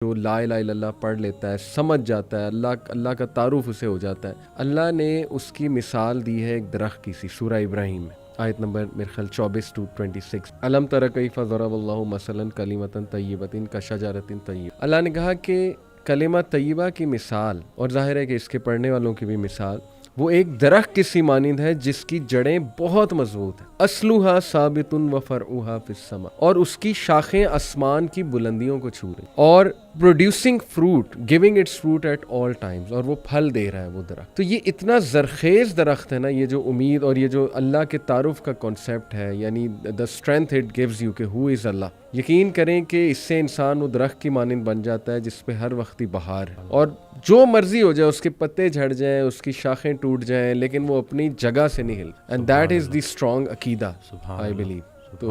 जो ला इलाहा इल्लल्लाह पढ़ लेता है, समझ जाता है, अल्लाह का तारुफ उसे हो जाता है। अल्लाह ने उसकी मिसाल दी है एक दरख्त की सी, सूरह इब्राहिम में आयत नंबर मेरे ख्याल 24 to 26। अलम तरा कैफ़ ज़रबल्लाहु मसलन कलिमतन तय्यबतिन कशजरतिन तय्यब। अल्लाह ने कहा कि कलिमा तय्यबा की मिसाल, और जाहिर है कि इसके पढ़ने वालों की भी मिसाल, वो एक दरख्त की सी मानिंद है जिसकी जड़ें बहुत मजबूत हैं। अस्लुहा साबितुन व फरउहा फिस्समा, और उसकी शाखें आसमान की बुलंदियों को छू रही, और producing fruit, giving it's fruit at all times, और वो फल दे रहा है वो दरख्त। तो ये इतना जरखेज दरख्त है ना, ये जो उम्मीद और ये जो अल्लाह के तारुफ का कॉन्सेप्ट है, यानी the strength it gives you कि हु इज़ अल्लाह। यकीन करें कि इससे इंसान वो दरख्त की मानिंद बन जाता है जिस पे हर वक्त ही बहार है, और जो मर्जी हो जाए, उसके पत्ते झड़ जाएं, उसकी शाखें टूट जाएं, लेकिन वो अपनी जगह से नहीं हिल। And that is the strong अकीदा, आई बिलीव। तो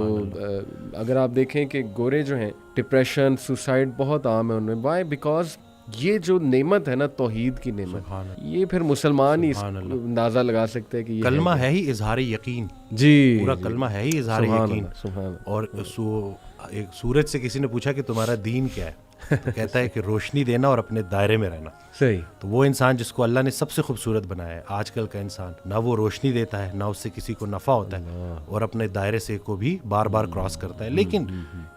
अगर आप देखें कि गोरे जो हैं, डिप्रेशन, सुसाइड बहुत आम है उनमें। वाई? बिकॉज ये जो नेमत है ना, तौहीद की नेमत, ये फिर मुसलमान ही अंदाजा लगा सकते हैं कि ये कलमा है ही इजहार यकीन। जी, पूरा कलमा है ही इजहार यकीन। और एक सूरज से किसी ने पूछा कि तुम्हारा दीन क्या है, तो कहता है कि रोशनी देना और अपने दायरे में रहना। सही। तो वो इंसान जिसको अल्लाह ने सबसे खूबसूरत बनाया है, आजकल का इंसान, ना वो रोशनी देता है, ना उससे किसी को नफ़ा होता है, और अपने दायरे से को भी बार बार क्रॉस करता है। लेकिन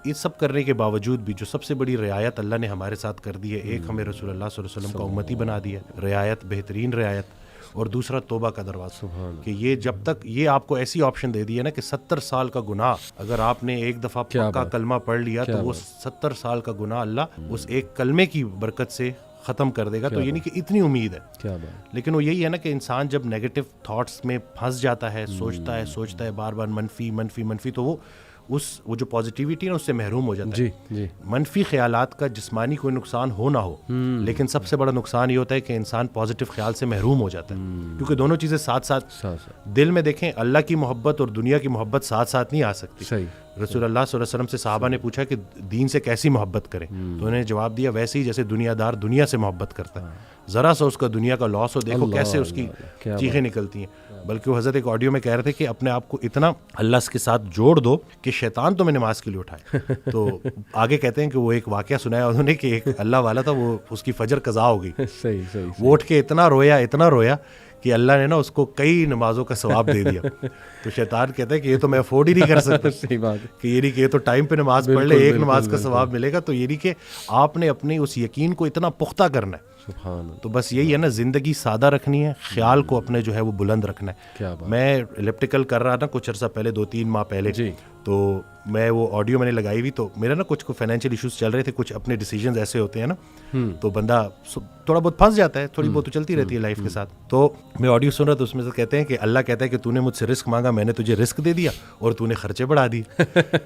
ये सब करने के बावजूद भी जो सबसे बड़ी रियायत अल्लाह ने हमारे साथ कर दी है, एक हमें रसूलुल्लाह सल्लल्लाहु अलैहि वसल्लम का उम्मती बना दिया, रियायत, बेहतरीन रियायत, और दूसरा तौबा का दरवाज़ा। कि ये जब तक ये आपको ऐसी ऑप्शन दे दी है ना कि 70 साल का गुनाह अगर आपने एक दफ़ा पक्का कलमा पढ़ लिया तो वो 70 साल का गुनाह अल्लाह उस एक कलमे की बरकत से ख़त्म कर देगा। तो यानी कि इतनी उम्मीद है। क्या बात। लेकिन वो यही है ना कि इंसान जब नेगेटिव थॉट्स में फंस जाता है, सोचता है बार बार मनफी, तो वो जो पॉजिटिविटी है उससे महरूम हो जाता है। जी। मनफी ख्यालात का जिस्मानी कोई नुकसान हो ना हो, लेकिन सबसे बड़ा नुकसान ये होता है कि इंसान पॉजिटिव ख्याल से महरूम हो जाता है। क्योंकि दोनों चीज़ें साथ साथ दिल में देखें, अल्लाह की मोहब्बत और दुनिया की मोहब्बत साथ साथ नहीं आ सकती। सही। रसूलुल्लाह सल्लल्लाहु अलैहि वसल्लम से साहबा ने पूछा कि दीन से कैसी मोहब्बत करें, तो उन्होंने जवाब दिया वैसे ही जैसे दुनियादार दुनिया से मोहब्बत करता है। ज़रा सा उसका दुनिया का लॉस हो, देखो कैसे उसकी चीखें निकलती हैं। बल्कि वो हज़रत एक ऑडियो में कह रहे थे कि अपने आप को इतना अल्लाह के साथ जोड़ दो कि शैतान तुम्हें नमाज के लिए उठाए। तो आगे कहते हैं कि वो एक वाक़या सुनाया उन्होंने कि एक अल्लाह वाला था, वो उसकी फजर कज़ा हो गई। सही। वो उठ के इतना रोया कि अल्लाह ने ना उसको कई नमाजों का सवाब दे दिया। तो शैतान कहता है कि ये तो मैं अफोर्ड ही नहीं कर सकता। सही बात है कि ये नहीं कि ये तो टाइम पे नमाज पढ़ ले, एक नमाज का सवाब मिलेगा। तो ये नहीं कि आपने अपने उस यकीन को इतना पुख्ता करना है। तो बस यही है ना, जिंदगी सादा रखनी है, ख्याल को अपने जो है वो बुलंद रखना है। क्या बात। मैं इलेप्टिकल कर रहा था कुछ अर्सा पहले, 2-3 माह पहले जी। तो मैं वो ऑडियो मैंने लगाई हुई, तो मेरा ना कुछ फाइनेंशियल इश्यूज चल रहे थे, कुछ अपने डिसीजंस ऐसे होते हैं ना, तो बंदा थोड़ा बहुत फंस जाता है, थोड़ी बहुत तो चलती रहती है लाइफ के साथ। तो मैं ऑडियो सुन रहा था, उसमें से कहते हैं कि अल्लाह कहता है कि तूने मुझसे रिस्क मांगा, मैंने तुझे रिस्क दे दिया और तूने खर्चे बढ़ा दिए।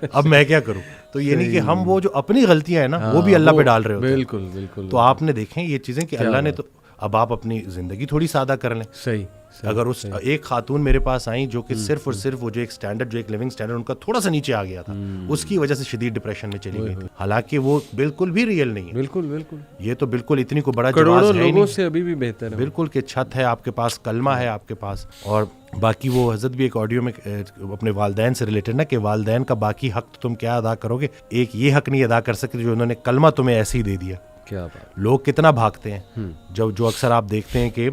अब मैं क्या करूं? तो ये नहीं कि हम वो जो अपनी गलतियां हैं ना वो भी अल्लाह पे डाल रहे होते हैं। बिल्कुल। तो आपने देखें ये चीजें कि अल्लाह ने, तो अब आप अपनी जिंदगी थोड़ी सादा कर लें। सही। अगर उस एक खातून मेरे पास आई जो कि सिर्फ और सिर्फ वो जो एक स्टैंडर्ड, जो एक लिविंग स्टैंडर्ड उनका थोड़ा सा नीचे आ गया था, उसकी वजह से शदीद डिप्रेशन में चली गई थी। हालांकि वो बिल्कुल भी रियल नहीं है। बिल्कुल। ये तो बिल्कुल इतनी को बड़ा करोड़ों लोगों से अभी भी बेहतर है। बिल्कुल कि छत है आपके पास, कलमा है आपके पास, और बाकी वो हज़रत भी एक ऑडियो में अपने वालदैन से रिलेटेड ना, कि वालदैन का बाकी हक तो तुम क्या अदा करोगे, एक ये हक नहीं अदा कर सकते जो उन्होंने कलमा तुम्हें ऐसे ही दे दिया। क्या बात। लोग कितना भागते हैं, जो अक्सर आप देखते हैं कि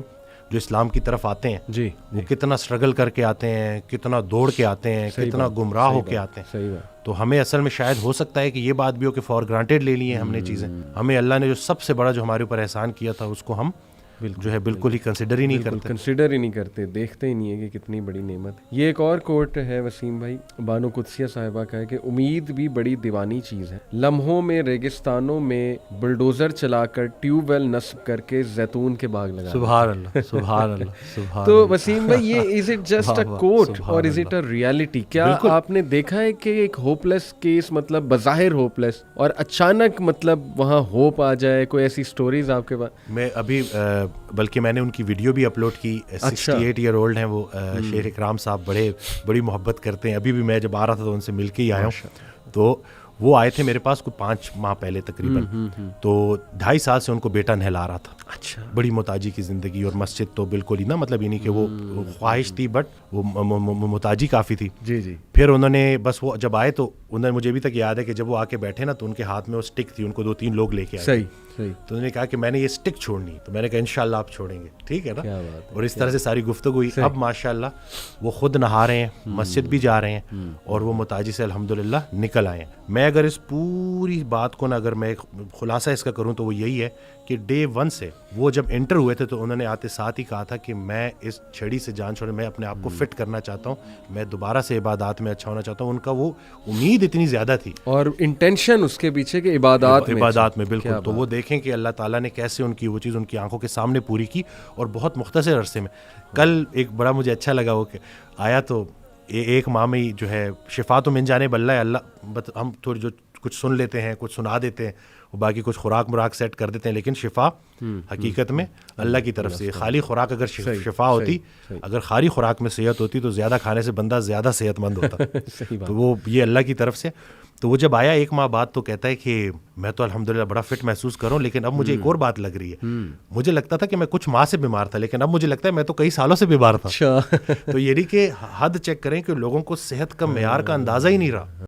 जो इस्लाम की तरफ आते हैं जी, वो कितना स्ट्रगल करके आते हैं, कितना दौड़ के आते हैं, कितना गुमराह होके आते हैं। सही बात। तो हमें असल में शायद हो सकता है कि ये बात भी हो कि फॉर ग्रांटेड ले लिए हमने चीज़ें। हमें अल्लाह ने जो सबसे बड़ा जो हमारे ऊपर एहसान किया था उसको हम जो है बिल्कुल ही कंसिडर ही नहीं करते, देखते ही नहीं है कि कितनी बड़ी नेमत है। ये एक और कोट है वसीम भाई, बानो कुदसिया साहिबा का है कि उम्मीद भी बड़ी दीवानी चीज़ है, लम्हों में रेगिस्तानों में बुलडोजर चलाकर ट्यूबवेल नस्ब करके जैतून के बाग लगा। सुभान अल्लाह। तो वसीम भाई, ये is it just a quote और इज इट अ रियलिटी? क्या आपने देखा है कि एक होपलेस केस, मतलब बज़ाहिर होपलेस, और अचानक मतलब वहाँ होप आ जाए? कोई ऐसी स्टोरीज आपके पास? मैं अभी बल्कि मैंने उनकी वीडियो भी अपलोड की। 68 ईयर ओल्ड हैं वो, शेर इकराम साहब, बड़ी मोहब्बत करते हैं। अभी भी मैं जब आ रहा था तो उनसे मिल के ही आया हूँ। तो वो आए थे मेरे पास कोई 5 माह पहले तकरीबन। तो 2.5 साल से उनको बेटा नहला रहा था। अच्छा। बड़ी मोहताजी की ज़िंदगी, और मस्जिद तो बिल्कुल ही ना, मतलब ये नहीं कि वो ख्वाहिश थी, बट वो मोहताजी काफ़ी थी। जी। फिर उन्होंने बस वो जब आए तो उन्होंने, मुझे अभी तक याद है कि जब वो आके बैठे ना तो उनके हाथ में वो स्टिक थी, उनको 2-3 लोग लेके आए। सही। तो उन्होंने कहा कि मैंने ये स्टिक छोड़नी, तो मैंने कहा इंशाल्लाह आप छोड़ेंगे, ठीक है ना। क्या बात है, और इस तरह से सारी गुफ्तगू हुई। अब माशाल्लाह वो खुद नहा रहे हैं, मस्जिद भी जा रहे हैं और वो मुताजी से अल्हम्दुलिल्लाह निकल आए हैं। मैं अगर इस पूरी बात को ना, अगर मैं एक खुलासा इसका करूं तो वो यही है कि डे 1 से वो जब एंटर हुए थे तो उन्होंने आते साथ ही कहा था कि मैं इस छड़ी से जान छोड़े, मैं अपने आप को फिट करना चाहता हूँ, मैं दोबारा से इबादत में अच्छा होना चाहता हूँ। उनका वो उम्मीद इतनी ज़्यादा थी और इंटेंशन उसके पीछे के इबादत में बिल्कुल। तो वो देखें कि अल्लाह ताला ने कैसे उनकी वो चीज़ उनकी आंखों के सामने पूरी की और बहुत मुख्तसर अरसे में। कल एक बड़ा मुझे अच्छा लगा वो कि आया तो एक माह में ही जो है शिफा तो मिल जाने बल्ला है अल्लाह, हम थोड़ी जो कुछ सुन लेते हैं, कुछ सुना देते हैं, बाकी कुछ खुराक मुराक सेट कर देते हैं, लेकिन शिफा हकीकत में अल्लाह की तरफ से। खाली खुराक अगर शिफा होती, अगर खाली खुराक में सेहत होती तो ज़्यादा खाने से बंदा ज़्यादा सेहतमंद होता। तो वो ये अल्लाह की तरफ से। तो वो जब आया 1 माह बाद तो कहता है कि मैं तो अल्हम्दुलिल्लाह बड़ा फिट महसूस कर रहा हूँ, लेकिन अब मुझे एक और बात लग रही है। मुझे लगता था कि मैं कुछ माह से बीमार था, लेकिन अब मुझे लगता है मैं तो कई सालों से बीमार था। तो ये नहीं कि हद चेक करें कि लोगों को सेहत का मेयार का अंदाज़ा ही नहीं रहा।